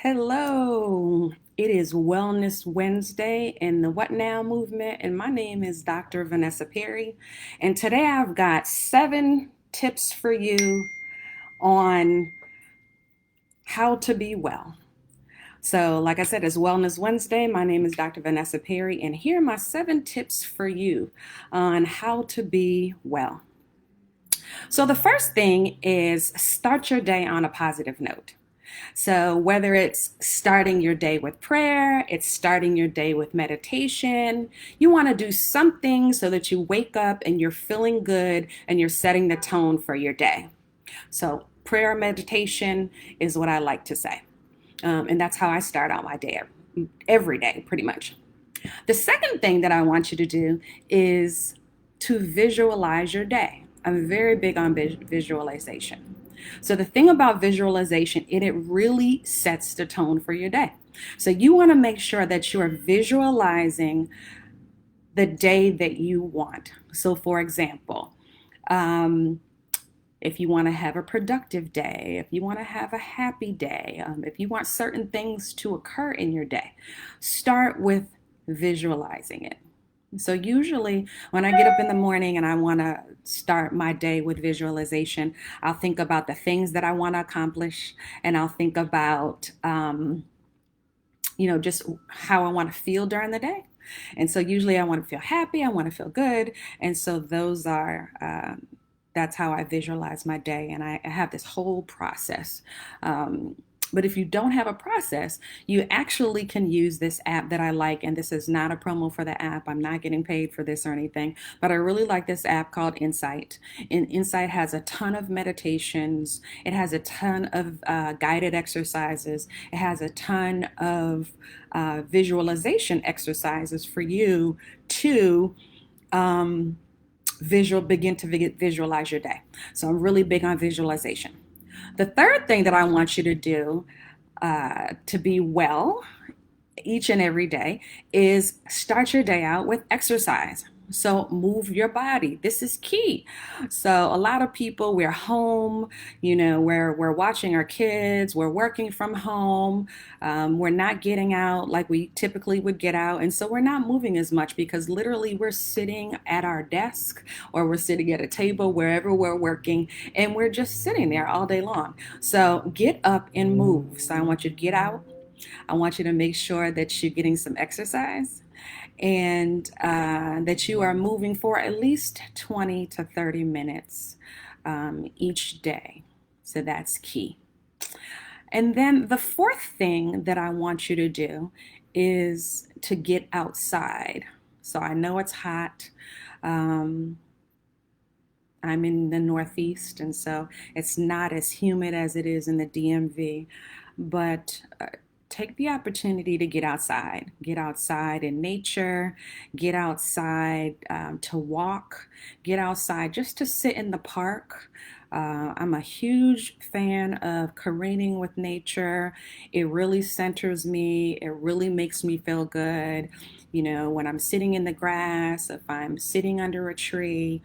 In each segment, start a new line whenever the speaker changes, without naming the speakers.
Hello. It is Wellness Wednesday in the What Now movement, and my name is Dr. Venessa Perry. And today I've got 7 tips for you on how to be well. So, like I said, it's Wellness Wednesday. My name is Dr. Venessa Perry, and here are my 7 tips for you on how to be well. So, the first thing is start your day on a positive note. So, whether it's starting your day with prayer, it's starting your day with meditation, you want to do something so that you wake up and you're feeling good and you're setting the tone for your day. So, prayer and meditation is what I like to say. And that's how I start out my day every day, pretty much. The second thing that I want you to do is to visualize your day. I'm very big on visualization. So the thing about visualization, it really sets the tone for your day. So you want to make sure that you are visualizing the day that you want. So for example, if you want to have a productive day, if you want to have a happy day, if you want certain things to occur in your day, start with visualizing it. So usually when I get up in the morning and I want to start my day with visualization, I'll think about the things that I want to accomplish, and I'll think about, just how I want to feel during the day. And so usually I want to feel happy, I want to feel good. And so that's how I visualize my day. And I have this whole process. But if you don't have a process, you actually can use this app that I like. And this is not a promo for the app. I'm not getting paid for this or anything. But I really like this app called Insight. And Insight has a ton of meditations. It has a ton of guided exercises. It has a ton of visualization exercises for you to begin to visualize your day. So I'm really big on visualization. The third thing that I want you to do to be well each and every day is start your day out with exercise. So move your body. This is key. So a lot of people, we're home, we're watching our kids, we're working from home, we're not getting out like we typically would get out. And so we're not moving as much because literally we're sitting at our desk or we're sitting at a table wherever we're working, and we're just sitting there all day long. So get up and move. So I want you to get out. I want you to make sure that you're getting some exercise, and that you are moving for at least 20 to 30 minutes each day. So that's key. And then the fourth thing that I want you to do is to get outside. So I know it's hot. I'm in the Northeast, and so it's not as humid as it is in the DMV, but take the opportunity to get outside in nature, get outside to walk, get outside just to sit in the park. I'm a huge fan of careening with nature. It really centers me. It really makes me feel good. When I'm sitting in the grass, if I'm sitting under a tree,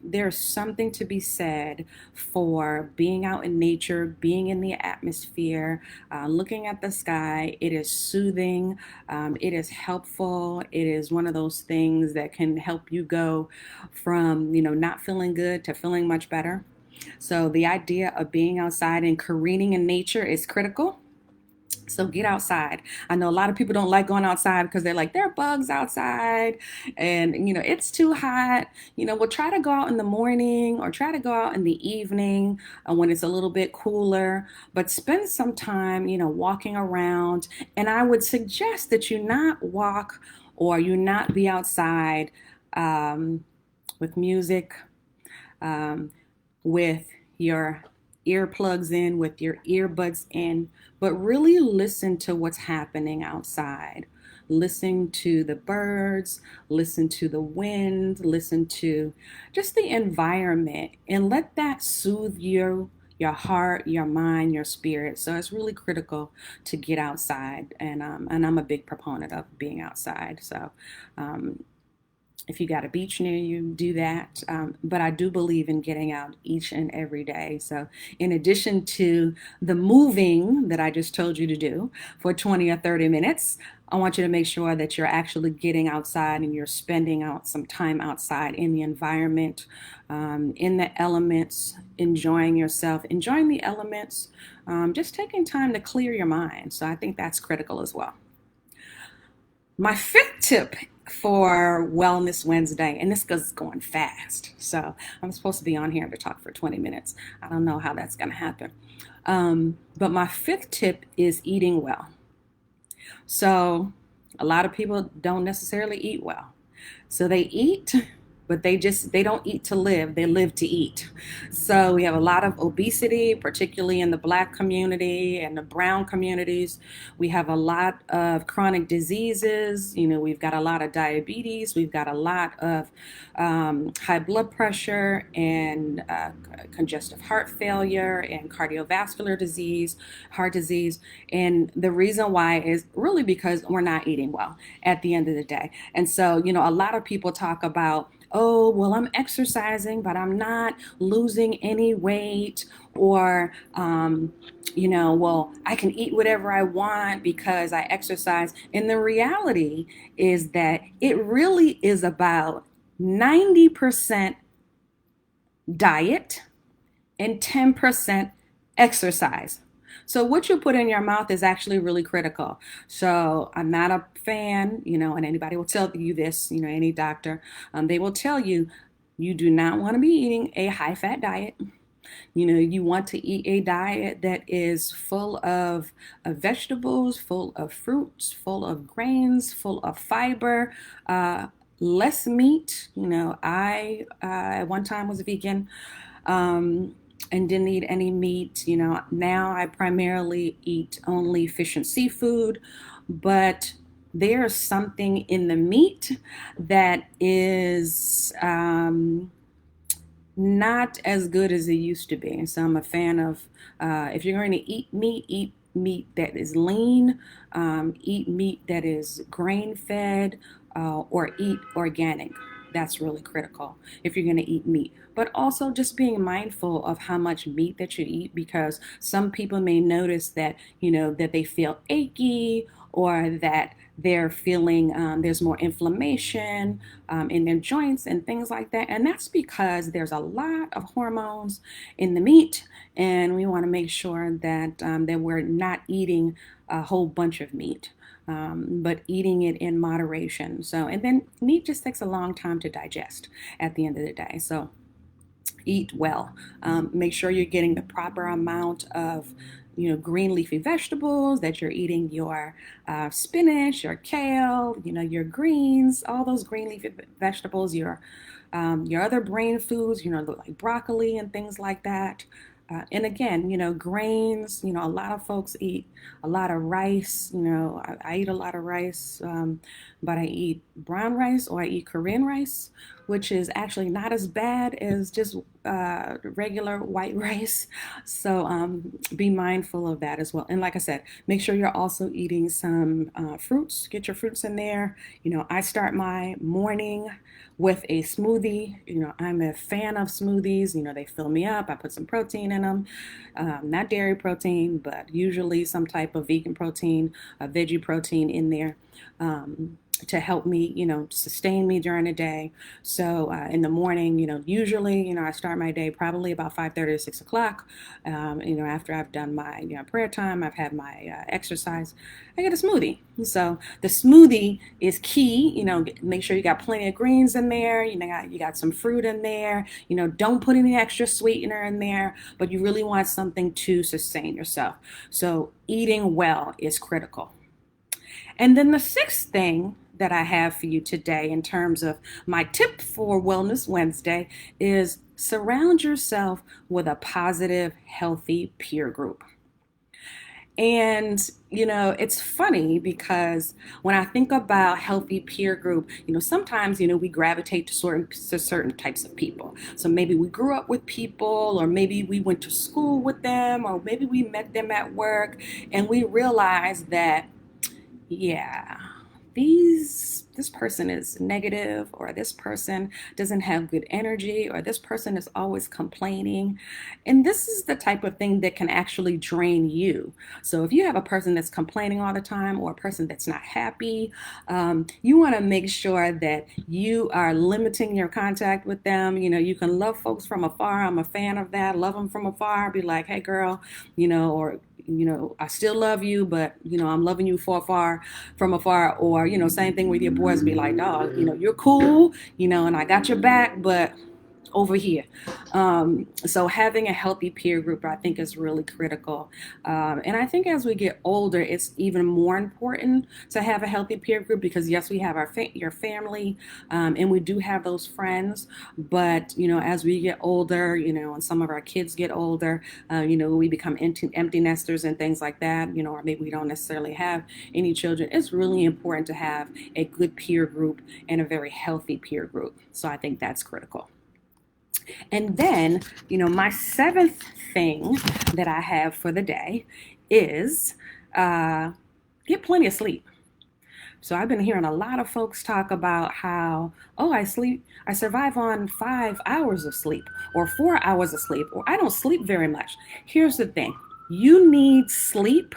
there's something to be said for being out in nature, being in the atmosphere, looking at the sky. It is soothing. It is helpful. It is one of those things that can help you go from, not feeling good to feeling much better. So the idea of being outside and careening in nature is critical. So get outside. I know a lot of people don't like going outside because they're like, there are bugs outside and, it's too hot. We'll try to go out in the morning or try to go out in the evening when it's a little bit cooler, but spend some time, walking around. And I would suggest that you not walk or you not be outside with music, with your earplugs in, with your earbuds in, but really listen to what's happening outside. Listen to the birds, listen to the wind, listen to just the environment, and let that soothe your heart, your mind, your spirit. So it's really critical to get outside, and I'm a big proponent of being outside. So If you got a beach near you, do that. But I do believe in getting out each and every day. So, in addition to the moving that I just told you to do for 20 or 30 minutes, I want you to make sure that you're actually getting outside and you're spending out some time outside in the environment, in the elements, enjoying yourself, enjoying the elements, just taking time to clear your mind. So, I think that's critical as well. My fifth tip for Wellness Wednesday, and this is going fast. So I'm supposed to be on here to talk for 20 minutes. I don't know how that's going to happen. But my fifth tip is eating well. So a lot of people don't necessarily eat well. So they eat, but they don't eat to live, they live to eat. So we have a lot of obesity, particularly in the black community and the brown communities. We have a lot of chronic diseases. We've got a lot of diabetes, we've got a lot of high blood pressure and congestive heart failure and cardiovascular disease, heart disease. And the reason why is really because we're not eating well at the end of the day. And so, a lot of people talk about, oh, well, I'm exercising, but I'm not losing any weight, or, well, I can eat whatever I want because I exercise. And the reality is that it really is about 90% diet and 10% exercise. So what you put in your mouth is actually really critical. So I'm not a fan, and anybody will tell you this, any doctor, they will tell you, you do not want to be eating a high fat diet. You want to eat a diet that is full of vegetables, full of fruits, full of grains, full of fiber, less meat. I at one time was a vegan, and didn't eat any meat. Now I primarily eat only fish and seafood, but there's something in the meat that is not as good as it used to be. And so I'm a fan of, if you're going to eat meat that is lean, eat meat that is grain fed, or eat organic. That's really critical if you're going to eat meat. But also just being mindful of how much meat that you eat, because some people may notice that, that they feel achy, or that they're feeling there's more inflammation in their joints and things like that. And that's because there's a lot of hormones in the meat, and we want to make sure that we're not eating a whole bunch of meat, but eating it in moderation. So, and then meat just takes a long time to digest at the end of the day. So eat well. Make sure you're getting the proper amount of green leafy vegetables, that you're eating your spinach, your kale, your greens, all those green leafy vegetables, your other brain foods, like broccoli and things like that. And again, grains, a lot of folks eat a lot of rice. I eat a lot of rice, but I eat brown rice, or I eat Korean rice, which is actually not as bad as just regular white rice. So be mindful of that as well. And like I said, make sure you're also eating some fruits. Get your fruits in there. I start my morning with a smoothie. I'm a fan of smoothies. They fill me up. I put some protein in them, not dairy protein, but usually some type of vegan protein, veggie protein in there. To help me, sustain me during the day. So in the morning, usually, I start my day probably about 5:30 to 6 o'clock. After I've done my prayer time, I've had my exercise, I get a smoothie. So the smoothie is key. Make sure you got plenty of greens in there. You got some fruit in there. Don't put any extra sweetener in there, but you really want something to sustain yourself. So eating well is critical. And then the sixth thing that I have for you today, in terms of my tip for Wellness Wednesday, is surround yourself with a positive, healthy peer group. And, it's funny because when I think about healthy peer group, sometimes, we gravitate to certain types of people. So maybe we grew up with people, or maybe we went to school with them, or maybe we met them at work, and we realized that, yeah, this person is negative, or this person doesn't have good energy, or this person is always complaining. And this is the type of thing that can actually drain you. So if you have a person that's complaining all the time, or a person that's not happy, you want to make sure that you are limiting your contact with them. You can love folks from afar. I'm a fan of that. Love them from afar. Be like, hey girl, or I still love you, but I'm loving you from afar. Or same thing with your boys. Be like, dog, you're cool, and I got your back, but over here. So having a healthy peer group, I think, is really critical. And I think as we get older, it's even more important to have a healthy peer group, because yes, we have your family, and we do have those friends. But as we get older, and some of our kids get older, we become empty nesters and things like that. Or maybe we don't necessarily have any children. It's really important to have a good peer group and a very healthy peer group. So I think that's critical. And then, my seventh thing that I have for the day is get plenty of sleep. So I've been hearing a lot of folks talk about how, oh, I survive on 5 hours of sleep, or 4 hours of sleep, or I don't sleep very much. Here's the thing: you need sleep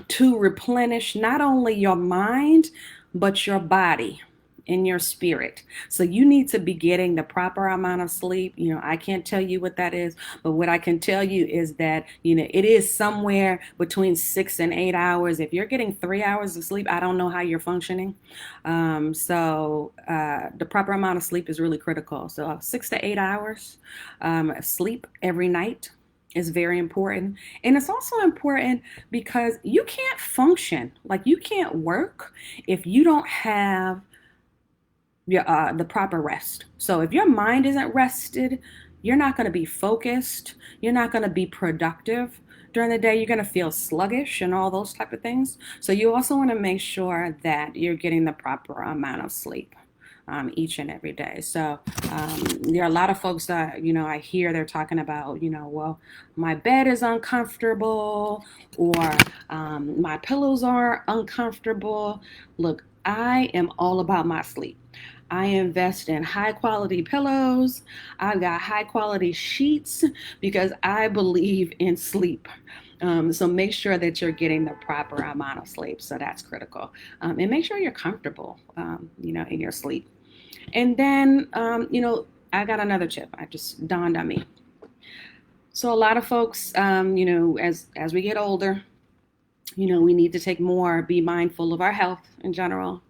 to replenish not only your mind, but your body and your spirit. So you need to be getting the proper amount of sleep. I can't tell you what that is, but what I can tell you is that, it is somewhere between 6 and 8 hours. If you're getting 3 hours of sleep, I don't know how you're functioning. The proper amount of sleep is really critical. So 6 to 8 hours sleep every night is very important. And it's also important because you can't function, like you can't work if you don't have the proper rest. So if your mind isn't rested, you're not going to be focused. You're not going to be productive during the day. You're going to feel sluggish and all those type of things. So you also want to make sure that you're getting the proper amount of sleep each and every day. So there are a lot of folks that I hear they're talking about, well, my bed is uncomfortable, or my pillows are uncomfortable. Look, I am all about my sleep. I invest in high quality pillows. I've got high quality sheets because I believe in sleep. So make sure that you're getting the proper amount of sleep. So that's critical. And make sure you're comfortable, in your sleep. And then, I got another tip. I just dawned on me. So a lot of folks, as we get older, we need to be mindful of our health in general.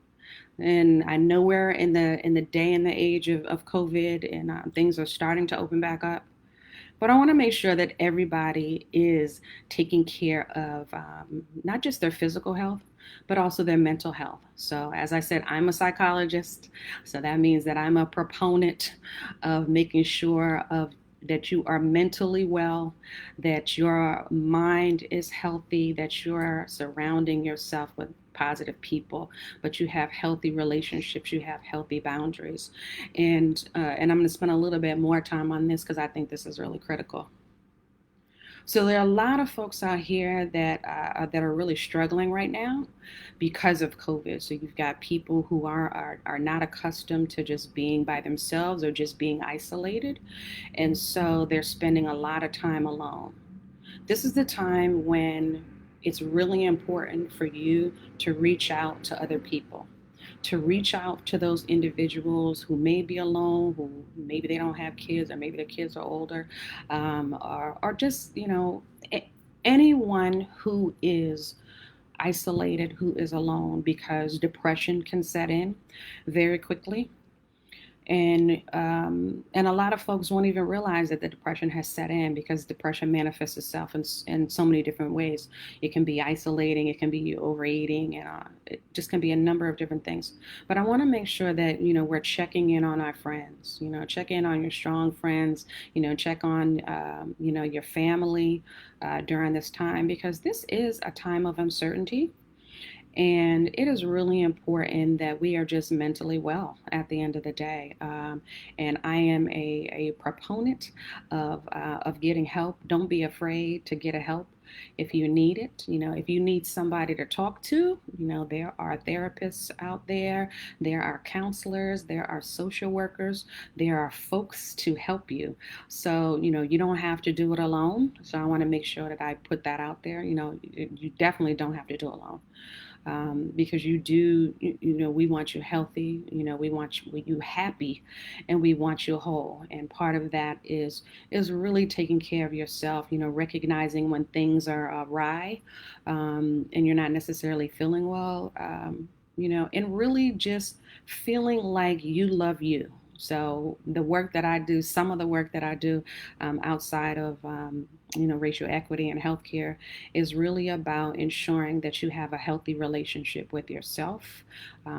And I know we're in the day and the age of COVID, and things are starting to open back up. But I want to make sure that everybody is taking care of not just their physical health, but also their mental health. So, as I said, I'm a psychologist. So that means that I'm a proponent of making sure that you are mentally well, that your mind is healthy, that you're surrounding yourself with positive people, but you have healthy relationships, you have healthy boundaries. And I'm going to spend a little bit more time on this because I think this is really critical. So there are a lot of folks out here that are really struggling right now because of COVID. So you've got people who are not accustomed to just being by themselves or just being isolated, and so they're spending a lot of time alone. This is the time when it's really important for you to reach out to other people, to reach out to those individuals who may be alone, who maybe they don't have kids, or maybe their kids are older, or just, anyone who is isolated, who is alone, because depression can set in very quickly. And a lot of folks won't even realize that the depression has set in, because depression manifests itself in so many different ways. It can be isolating, it can be overeating, and it just can be a number of different things. But I want to make sure that we're checking in on our friends. Check in on your strong friends. Check on your family during this time, because this is a time of uncertainty. And it is really important that we are just mentally well at the end of the day. And I am a proponent of getting help. Don't be afraid to get a help. if you need it. If you need somebody to talk to, there are therapists out there, there are counselors, there are social workers, there are folks to help you. So, you don't have to do it alone. So I want to make sure that I put that out there. You definitely don't have to do it alone. Because you do, we want you healthy, we want you happy, and we want you whole. And part of that is really taking care of yourself, recognizing when things are awry, and you're not necessarily feeling well, and really just feeling like you love you. So the work that I do, some of the work that I do outside of racial equity and healthcare is really about ensuring that you have a healthy relationship with yourself.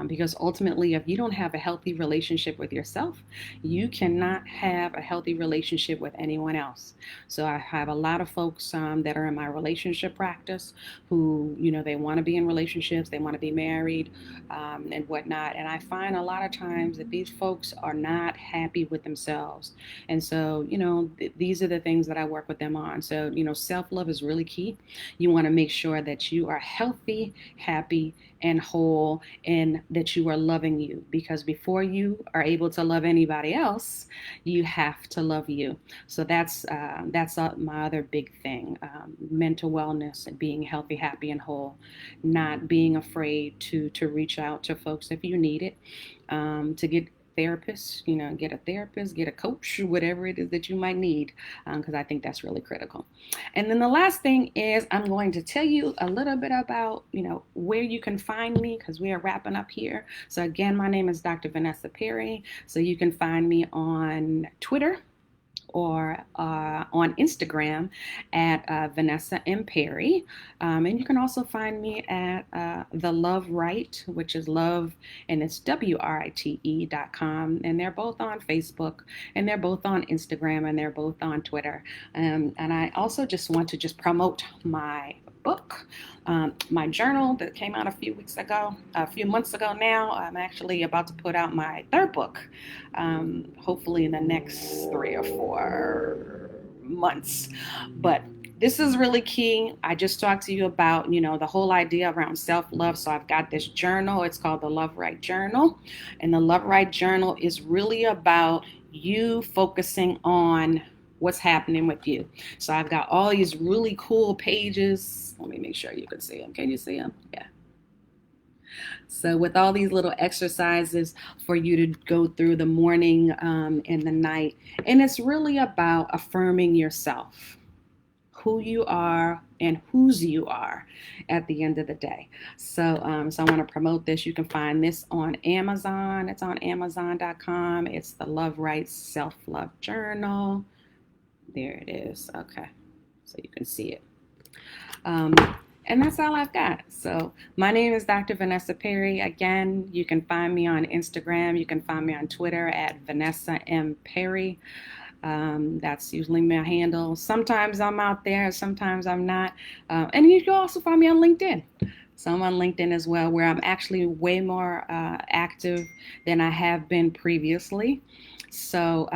Because ultimately, if you don't have a healthy relationship with yourself, you cannot have a healthy relationship with anyone else. So I have a lot of folks that are in my relationship practice who, they want to be in relationships, they want to be married, and whatnot. And I find a lot of times that these folks are not happy with themselves. And so, these are the things that I work with them on. So, self-love is really key. You want to make sure that you are healthy, happy, and whole, and that you are loving you, because before you are able to love anybody else, you have to love you. So that's my other big thing: mental wellness and being healthy, happy, and whole. Not being afraid to reach out to folks if you need it, to get therapists, get a therapist, get a coach, whatever it is that you might need, because I think that's really critical. And then the last thing is I'm going to tell you a little bit about, where you can find me, because we are wrapping up here. So again, my name is Dr. Venessa Perry. So you can find me on Twitter or on Instagram at Venessa M. Perry. And you can also find me at The Love Right, which is love, and it's WRITE.com. And they're both on Facebook, and they're both on Instagram, and they're both on Twitter. And I also just want to promote my book, my journal that came out a few months ago now. I'm actually about to put out my third book, hopefully in the next 3 or 4 months. But this is really key. I just talked to you about, the whole idea around self-love. So I've got this journal. It's called the Love Right Journal. And the Love Right Journal is really about you focusing on what's happening with you. So I've got all these really cool pages. Let me make sure you can see them. Can you see them? Yeah. So with all these little exercises for you to go through the morning and the night. And it's really about affirming yourself, who you are and whose you are at the end of the day. So I want to promote this. You can find this on Amazon. It's on Amazon.com. It's the Love Right Self-Love Journal. There it is. Okay. So you can see it. And that's all I've got. So my name is Dr. Venessa Perry. Again, you can find me on Instagram. You can find me on Twitter at Venessa M. Perry. That's usually my handle. Sometimes I'm out there, sometimes I'm not. And you can also find me on LinkedIn. So I'm on LinkedIn as well, where I'm actually way more active than I have been previously. So,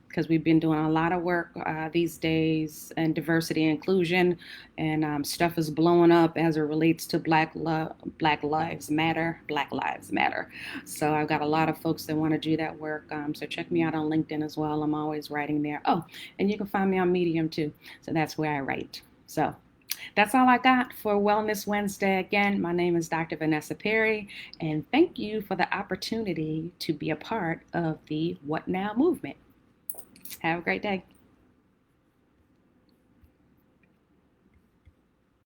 because we've been doing a lot of work these days in diversity and inclusion, and stuff is blowing up as it relates to Black Lives Matter, Black Lives Matter. So I've got a lot of folks that want to do that work. So check me out on LinkedIn as well. I'm always writing there. Oh, and you can find me on Medium too. So that's where I write. So that's all I got for Wellness Wednesday. Again, my name is Dr. Venessa Perry, and thank you for the opportunity to be a part of the What Now movement. Have a great day.